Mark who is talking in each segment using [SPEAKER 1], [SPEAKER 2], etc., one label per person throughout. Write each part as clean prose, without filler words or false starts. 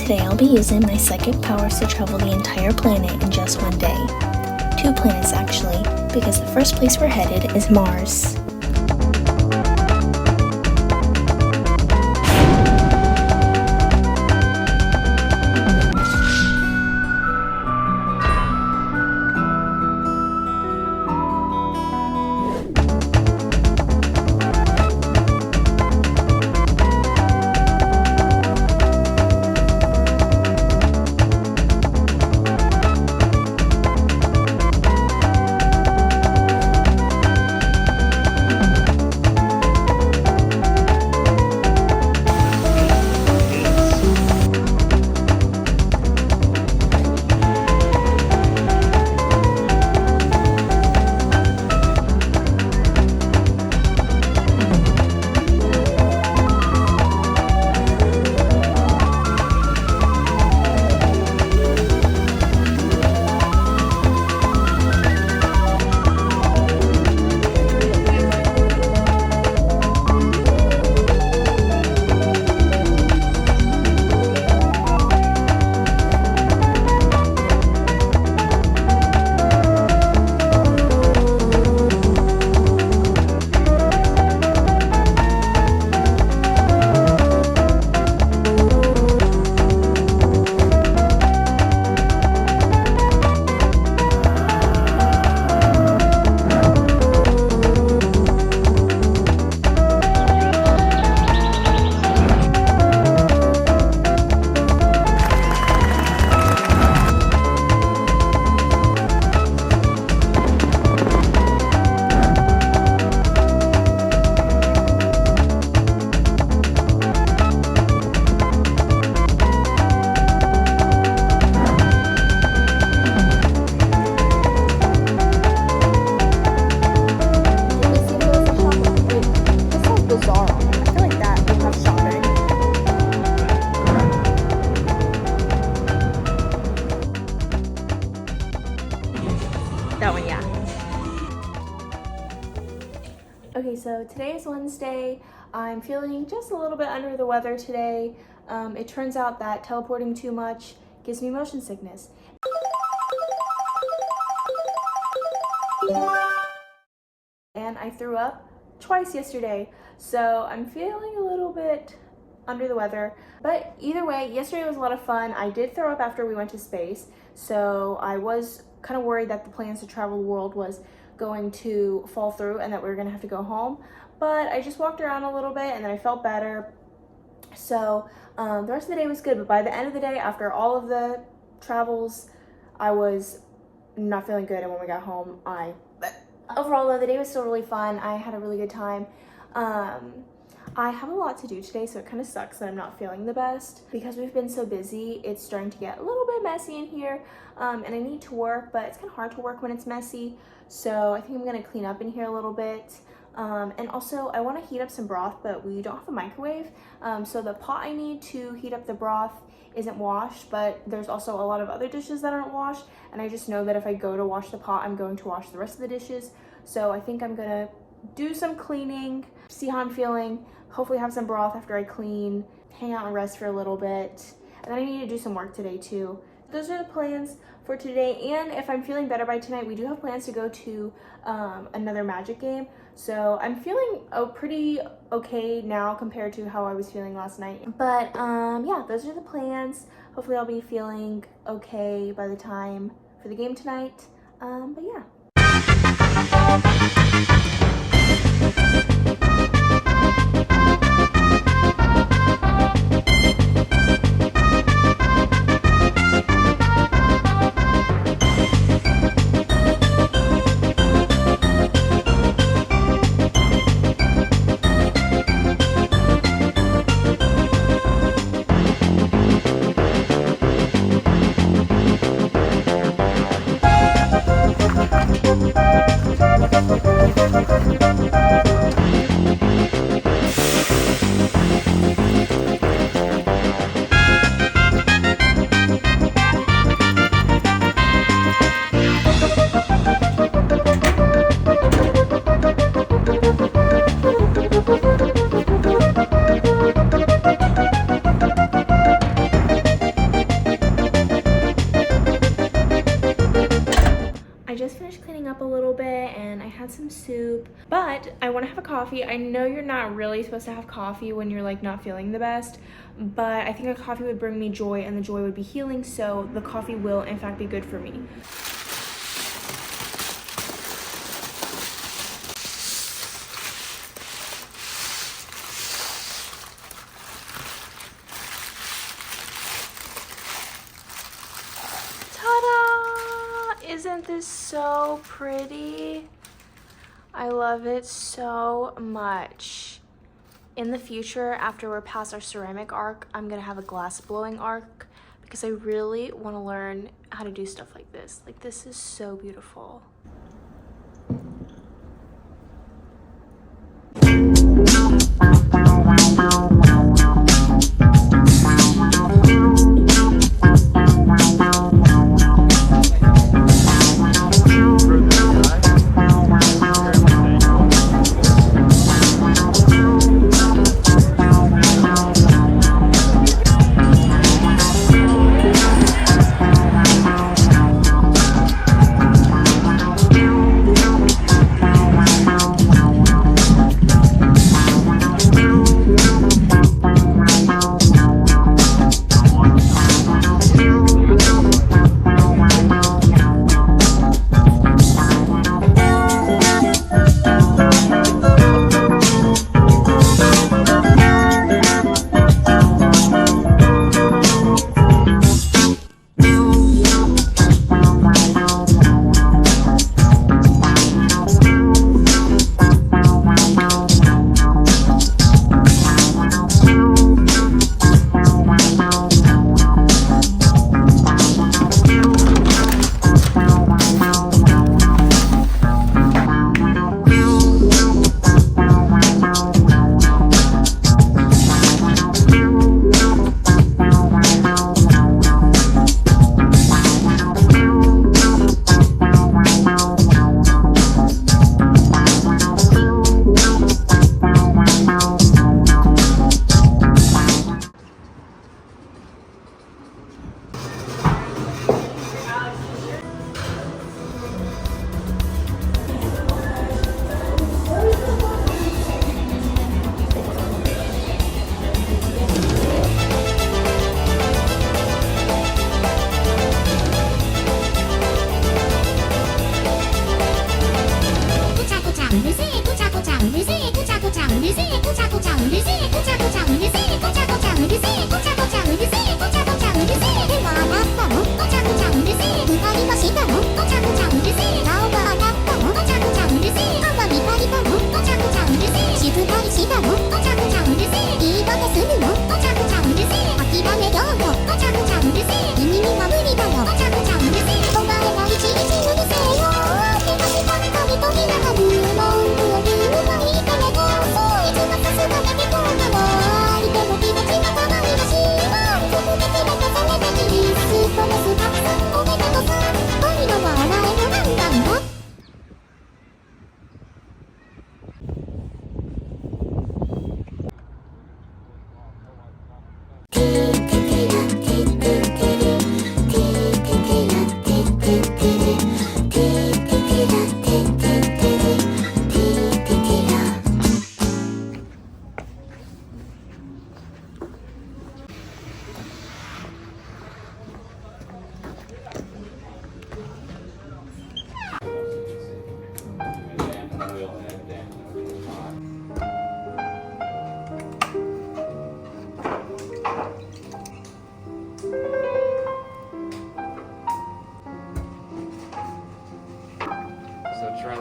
[SPEAKER 1] Today I'll be using my psychic powers to travel the entire planet in just one day. 2 planets actually, because the first place we're headed is Mars.
[SPEAKER 2] That one, yeah.
[SPEAKER 3] Okay, so today is Wednesday. I'm feeling just a little bit under the weather today. It turns out that teleporting too much gives me motion sickness. And I threw up twice yesterday, so I'm feeling a little bit under the weather. But either way, yesterday was a lot of fun. I did throw up after we went to space, so I was kind of worried that the plans to travel the world was going to fall through and that we were gonna have to go home. But I just walked around a little bit and then I felt better. So the rest of the day was good, but by the end of the day, after all of the travels, I was not feeling good. And when we got home, overall though, the day was still really fun. I had a really good time. I have a lot to do today, so it kind of sucks that I'm not feeling the best. Because we've been so busy, it's starting to get a little bit messy in here, and I need to work, but it's kind of hard to work when it's messy. So I think I'm gonna clean up in here a little bit. And also I want to heat up some broth, but we don't have a microwave. So the pot I need to heat up the broth isn't washed, but there's also a lot of other dishes that aren't washed. And I just know that if I go to wash the pot, I'm going to wash the rest of the dishes. So I think I'm gonna do some cleaning, see how I'm feeling, hopefully have some broth after I clean, hang out and rest for a little bit. And then I need to do some work today too. Those are the plans for today, and if I'm feeling better by tonight, we do have plans to go to another Magic game. So I'm feeling pretty okay now compared to how I was feeling last night. But yeah, those are the plans. Hopefully I'll be feeling okay by the time for the game tonight. But yeah. have a coffee. I know you're not really supposed to have coffee when you're like not feeling the best, but I think a coffee would bring me joy and the joy would be healing, so the coffee will in fact be good for me. Ta-da! Isn't this so pretty? I love it so much. In the future, after we're past our ceramic arc, I'm gonna have a glass blowing arc because I really want to learn how to do stuff like this. Like, this is so beautiful.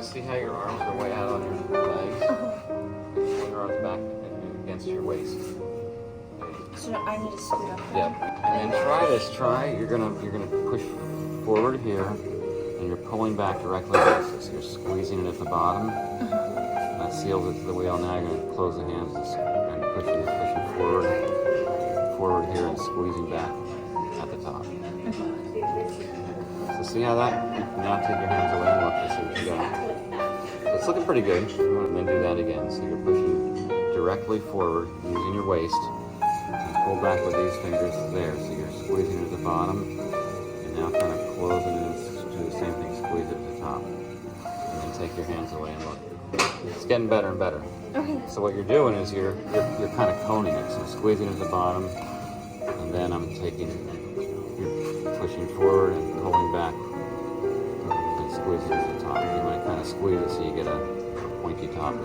[SPEAKER 4] See how your arms are way out on your legs? Pull your arms back against your waist.
[SPEAKER 1] So I need to scoot up.
[SPEAKER 4] Yep. And then try this. You're gonna push forward here, and you're pulling back directly against this. You're squeezing it at the bottom. That seals it to the wheel. Now you're gonna close the hands and pushing forward here and squeezing back at the top. So see how that? Now take your hands away and look to see what you got. It's looking pretty good. And then do that again. So you're pushing directly forward using your waist. And pull back with these fingers there. So you're squeezing at the bottom. And now kind of close it and do the same thing. Squeeze it at the top. And then take your hands away and look. It's getting better and better.
[SPEAKER 3] Okay.
[SPEAKER 4] So what you're doing is you're kind of coning it. So I'm squeezing at the bottom, and then I'm you're pushing forward and pulling back and squeezing at the top. You want to kind of squeeze it so you get a pointy top.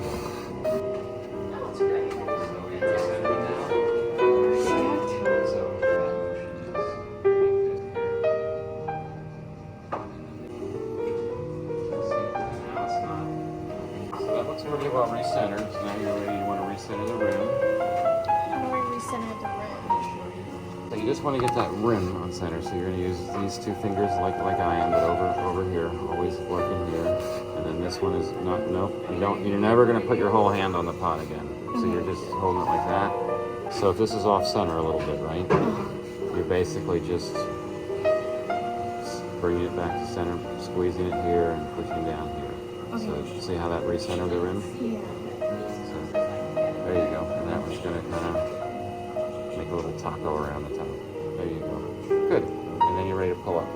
[SPEAKER 4] Really well recentered. So now you're ready. You want to recenter the rim.
[SPEAKER 3] How do I recenter the rim?
[SPEAKER 4] So you just want to get that rim on center. So you're going to use these two fingers like I am, but over here, always working here. And then this one is not. Nope. You're never going to put your whole hand on the pot again. So you're just holding it like that. So if this is off center a little bit, right? You're basically just bringing it back to center, squeezing it here, and pushing down here.
[SPEAKER 3] Okay.
[SPEAKER 4] So see how that recentered the rim?
[SPEAKER 3] Yeah.
[SPEAKER 4] So there you go. And that was going to kind of make a little taco around the top. There you go. Good. And then you're ready to pull up.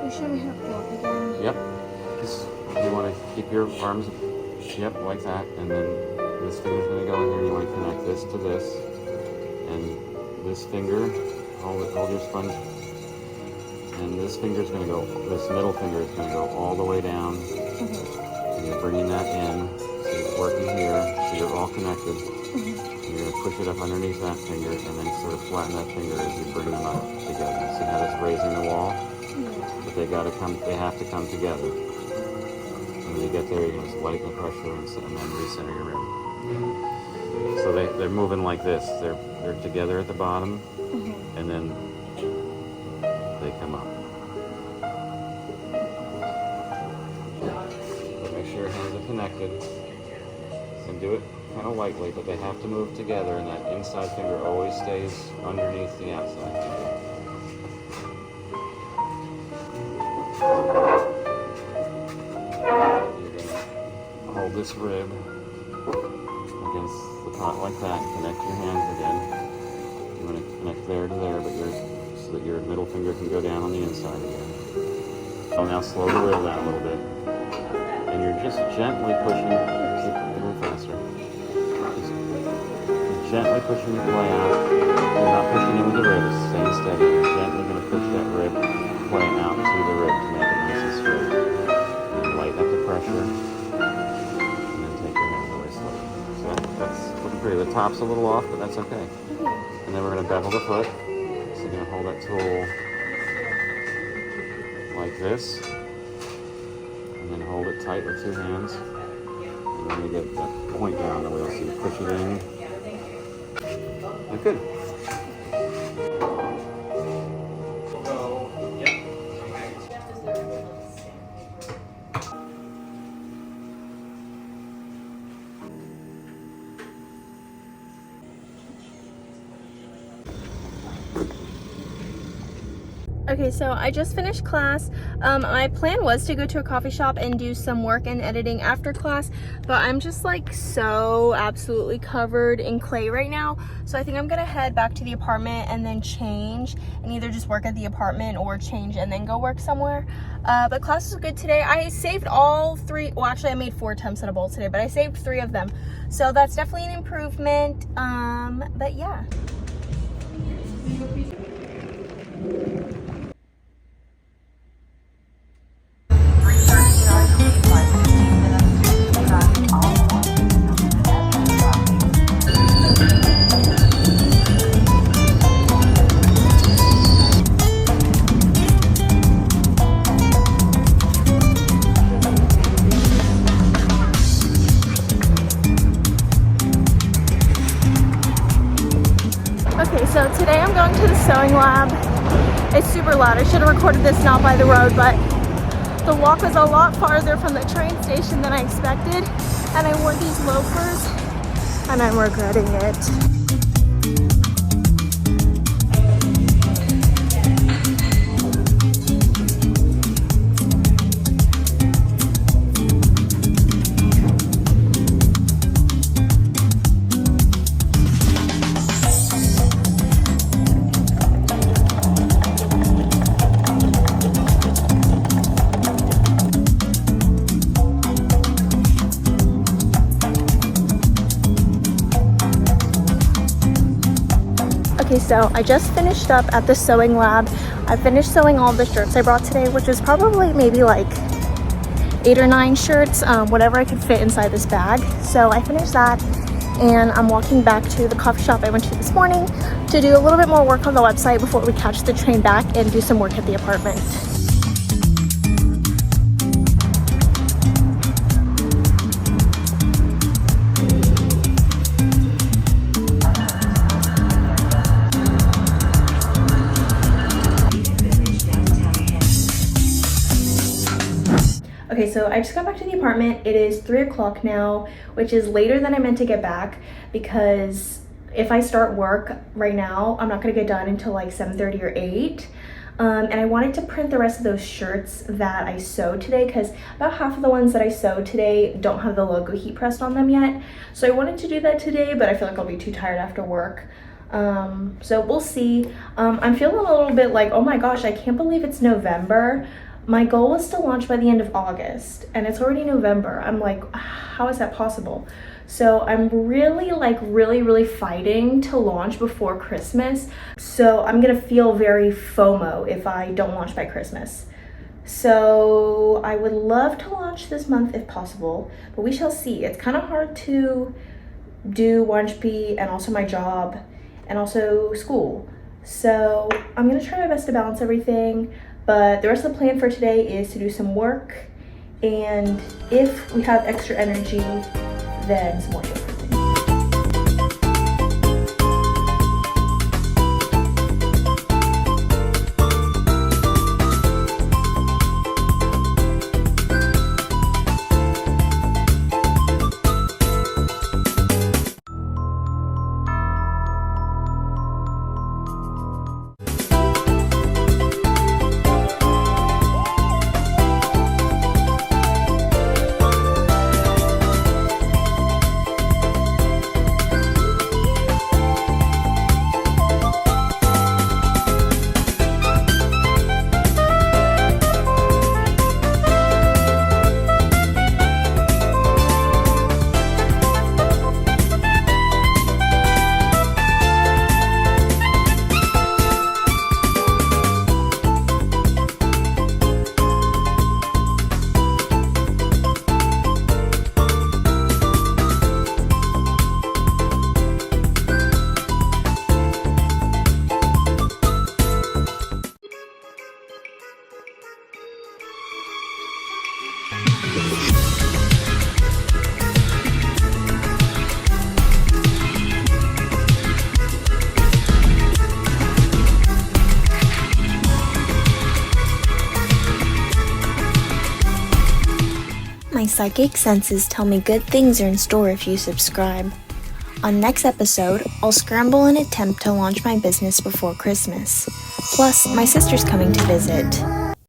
[SPEAKER 3] You show me how to pull up again.
[SPEAKER 4] Yep. Just, you want to keep your arms, yep, like that. And then this finger's going to go in here. You want to connect this to this. And this finger, hold your sponge. And this finger's going to go, this middle finger is going to go all the way down. And you're bringing that in. So you're working here. So you're all connected. And you're going to push it up underneath that finger and then sort of flatten that finger as you bring them up together. See how that's raising the wall? But they have to come together. And when you get there, you're going to lighten the pressure and then recenter your rim. So they're moving like this. They're together at the bottom. And then they come up. But make sure your hands are connected and do it kind of lightly, but they have to move together and that inside finger always stays underneath the outside finger. You're going to hold this rib against the pot like that and connect your hands again. You want to connect there to there, but so that your middle finger can go down on the inside again. So now slow the wheel down a little bit. And you're just gently pushing, keep a little faster. Just gently pushing the clay out. You're not pushing in with the rib, it's staying steady. You're gently going to push that rib clay out to the rib to make it nice and straight. And lighten up the pressure. And then take your hands away slowly. So that's looking pretty. The top's a little off, but that's okay. And then we're going to bevel the foot. So you're going to hold that tool like this. And then hold it tight with two hands. And then you get that point down the wheel. So you push it in. And good.
[SPEAKER 3] Okay, so I just finished class. My plan was to go to a coffee shop and do some work and editing after class, but I'm just like so absolutely covered in clay right now. So I think I'm gonna head back to the apartment and then change and either just work at the apartment or change and then go work somewhere. But class was good today. I saved all three, well actually I made 4 attempts at a bowl today, but I saved 3 of them. So that's definitely an improvement, but yeah. Okay, so today I'm going to the sewing lab. It's super loud. I should have recorded this not by the road, but the walk was a lot farther from the train station than I expected, and I wore these loafers, and I'm regretting it. Okay, so I just finished up at the sewing lab. I finished sewing all the shirts I brought today, which is probably maybe like 8 or 9 shirts, whatever I could fit inside this bag. So I finished that, and I'm walking back to the coffee shop I went to this morning to do a little bit more work on the website before we catch the train back and do some work at the apartment. Okay, so I just got back to the apartment. It is 3 o'clock now, which is later than I meant to get back, because if I start work right now, I'm not gonna get done until like 7:30 or 8. And I wanted to print the rest of those shirts that I sewed today, because about half of the ones that I sewed today don't have the logo heat pressed on them yet. So I wanted to do that today, but I feel like I'll be too tired after work. So we'll see. I'm feeling a little bit like, oh my gosh, I can't believe it's November. My goal was to launch by the end of August, and it's already November. I'm like, how is that possible? So I'm really fighting to launch before Christmas. So I'm gonna feel very FOMO if I don't launch by Christmas. So I would love to launch this month if possible, but we shall see. It's kind of hard to do 1HP and also my job and also school. So I'm gonna try my best to balance everything. But the rest of the plan for today is to do some work, and if we have extra energy, then some more shopping.
[SPEAKER 1] My psychic senses tell me good things are in store if you subscribe. On next episode, I'll scramble and attempt to launch my business before Christmas. Plus, my sister's coming to visit.